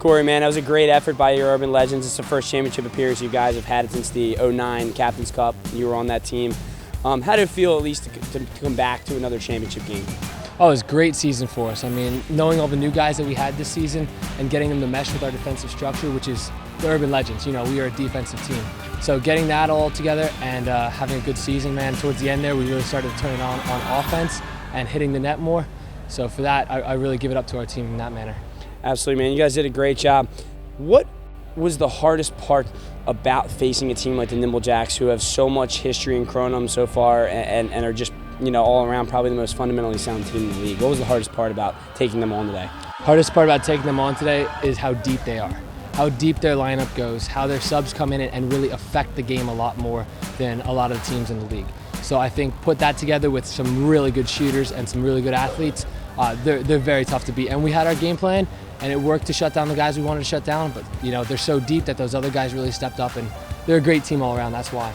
Corey, man, that was a great effort by your Urban Legends. It's the first championship appearance you guys have had since the '09 Captain's Cup. You were on that team. How did it feel, at least, to come back to another championship game? Oh, it was a great season for us. I mean, knowing all the new guys that we had this season and getting them to mesh with our defensive structure, which is the Urban Legends. You know, we are a defensive team. So getting that all together and having a good season, man, towards the end there, we really started to turn it on offense and hitting the net more. So for that, I really give it up to our team in that manner. Absolutely, man. You guys did a great job. What was the hardest part about facing a team like the Nimblejacks, who have so much history in Kronum so far and are just, you know, all around probably the most fundamentally sound team in the league? What was the hardest part about taking them on today? Hardest part about taking them on today is how deep they are, how deep their lineup goes, how their subs come in and really affect the game a lot more than a lot of the teams in the league. So I think put that together with some really good shooters and some really good athletes, they're very tough to beat. And we had our game plan, and it worked to shut down the guys we wanted to shut down, but you know, they're so deep that those other guys really stepped up, and they're a great team all around, that's why.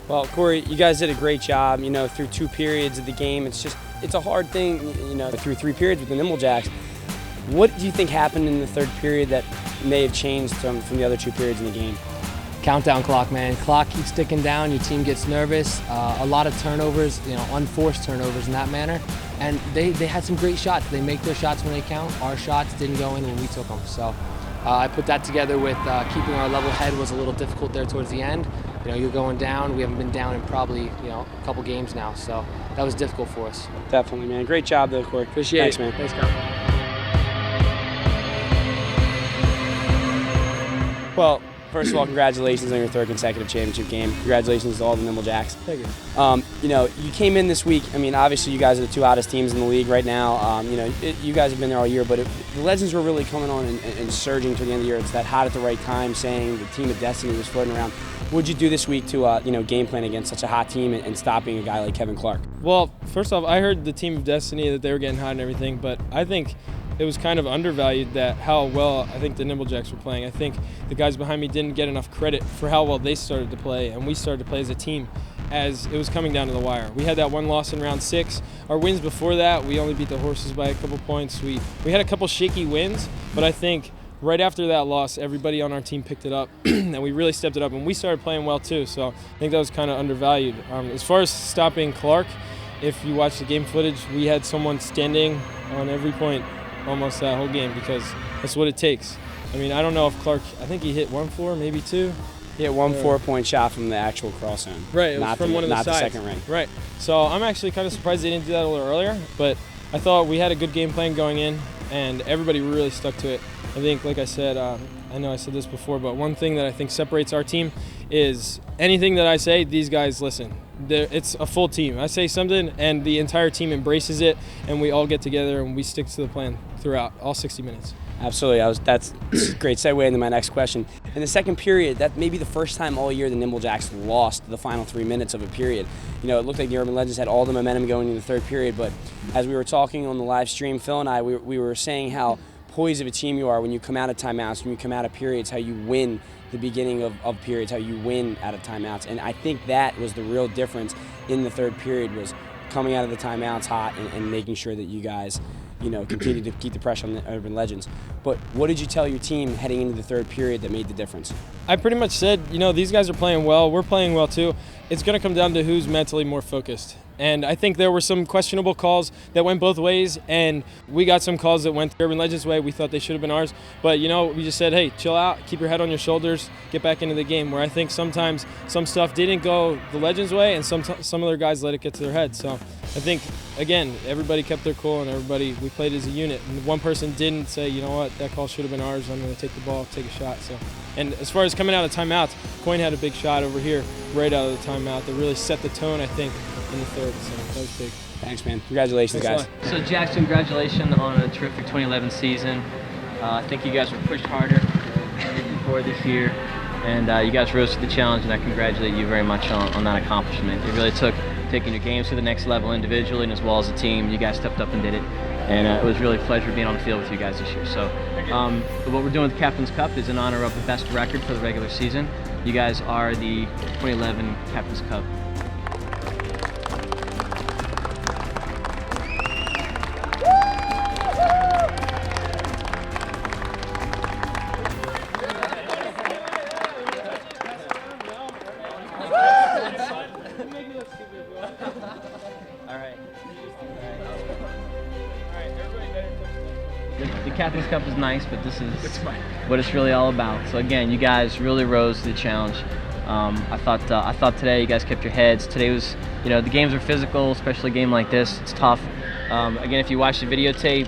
Well, Corey, you guys did a great job, you know, through 2 periods of the game. It's a hard thing, you know, through 3 periods with the Nimblejacks. What do you think happened in the 3rd period that may have changed from the other 2 periods in the game? Countdown clock, man. Clock keeps ticking down, your team gets nervous, a lot of turnovers, you know, unforced turnovers in that manner. And they had some great shots. They make their shots when they count. Our shots didn't go in when we took them. So I put that together with keeping our level head was a little difficult there towards the end. You know, you're going down. We haven't been down in probably, you know, a couple games now. So that was difficult for us. Definitely, man. Great job, though, Corey. Appreciate it. Thanks, man. Thanks, Kyle. Well, first of all, congratulations on your 3rd consecutive championship game. Congratulations to all the Nimblejacks. Thank you. You know, you came in this week. I mean, obviously, you guys are the 2 hottest teams in the league right now. You know, you guys have been there all year, but the Legends were really coming on and surging to the end of the year. It's that hot at the right time, saying the team of destiny was floating around. What did you do this week to, you know, game plan against such a hot team and stopping a guy like Kevin Clark? Well, first off, I heard the team of destiny, that they were getting hot and everything, but I think it was kind of undervalued that how well I think the Nimblejacks were playing. I think the guys behind me didn't get enough credit for how well they started to play, and we started to play as a team as it was coming down to the wire. We had that 1 loss in round 6. Our wins before that, we only beat the Horses by a couple points. We had a couple shaky wins, but I think right after that loss, everybody on our team picked it up, and we really stepped it up, and we started playing well too, so I think that was kind of undervalued. As far as stopping Clark, if you watch the game footage, we had someone standing on every point almost that whole game, because that's what it takes. I mean, I don't know if Clark, I think he hit 1-4, maybe 2. He hit 1 4-point shot from the actual cross zone. Right, it was from one of the sides. Not the second ring. Right. So I'm actually kind of surprised they didn't do that a little earlier, but I thought we had a good game plan going in, and everybody really stuck to it. I think, like I said, I know I said this before, but one thing that I think separates our team is anything that I say, these guys listen. It's a full team. I say something, and the entire team embraces it, and we all get together, and we stick to the plan throughout all 60 minutes. Absolutely. That's a great segue into my next question. In the 2nd period, that may be the first time all year the Nimblejacks lost the final 3 minutes of a period. You know, it looked like the Urban Legends had all the momentum going into the 3rd period, but as we were talking on the live stream, Phil and I, we were saying how poised of a team you are when you come out of timeouts, when you come out of periods, how you win the beginning of periods, how you win out of timeouts. And I think that was the real difference in the 3rd period, was coming out of the timeouts hot and making sure that you guys, you know, continue to keep the pressure on the Urban Legends. But what did you tell your team heading into the 3rd period that made the difference? I pretty much said, you know, these guys are playing well, we're playing well too. It's going to come down to who's mentally more focused. And I think there were some questionable calls that went both ways, and we got some calls that went the Urban Legends' way. We thought they should have been ours. But, you know, we just said, hey, chill out, keep your head on your shoulders, get back into the game, where I think sometimes some stuff didn't go the Legends' way, and some other guys let it get to their head. So I think, again, everybody kept their cool, and we played as a unit. And one person didn't say, you know what, that call should have been ours, I'm going to take the ball, take a shot. So, and as far as coming out of timeouts, Coyne had a big shot over here right out of the timeout that really set the tone, I think, in the 3rd, so that was big. Thanks, man. Congratulations, guys. So, Jax, congratulations on a terrific 2011 season. I think you guys were pushed harder before this year, and you guys rose to the challenge, and I congratulate you very much on that accomplishment. It really took taking your games to the next level individually and as well as a team. You guys stepped up and did it, and it was really a pleasure being on the field with you guys this year. So, what we're doing with the Captain's Cup is in honor of the best record for the regular season. You guys are the 2011 Captain's Cup. the Captain's Cup is nice, but this is what it's really all about. So again, you guys really rose to the challenge. I thought today you guys kept your heads. Today was, the games are physical, especially a game like this. It's tough. Again, if you watch the videotape,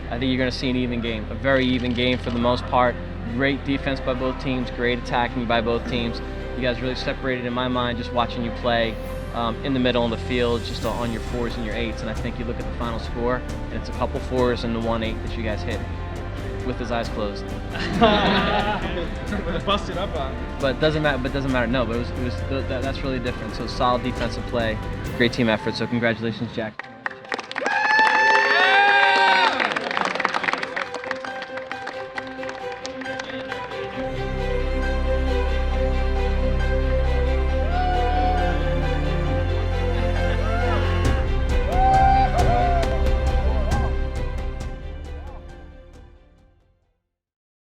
I think you're going to see an even game, a very even game for the most part. Great defense by both teams, great attacking by both teams. You guys really separated, in my mind, just watching you play in the middle of the field, just on your 4s and your 8s. And I think you look at the final score, and it's a couple 4s and the 1-8 that you guys hit with his eyes closed. Busted up on. But doesn't matter. No, but that's really different. So solid defensive play, great team effort. So congratulations, Jack.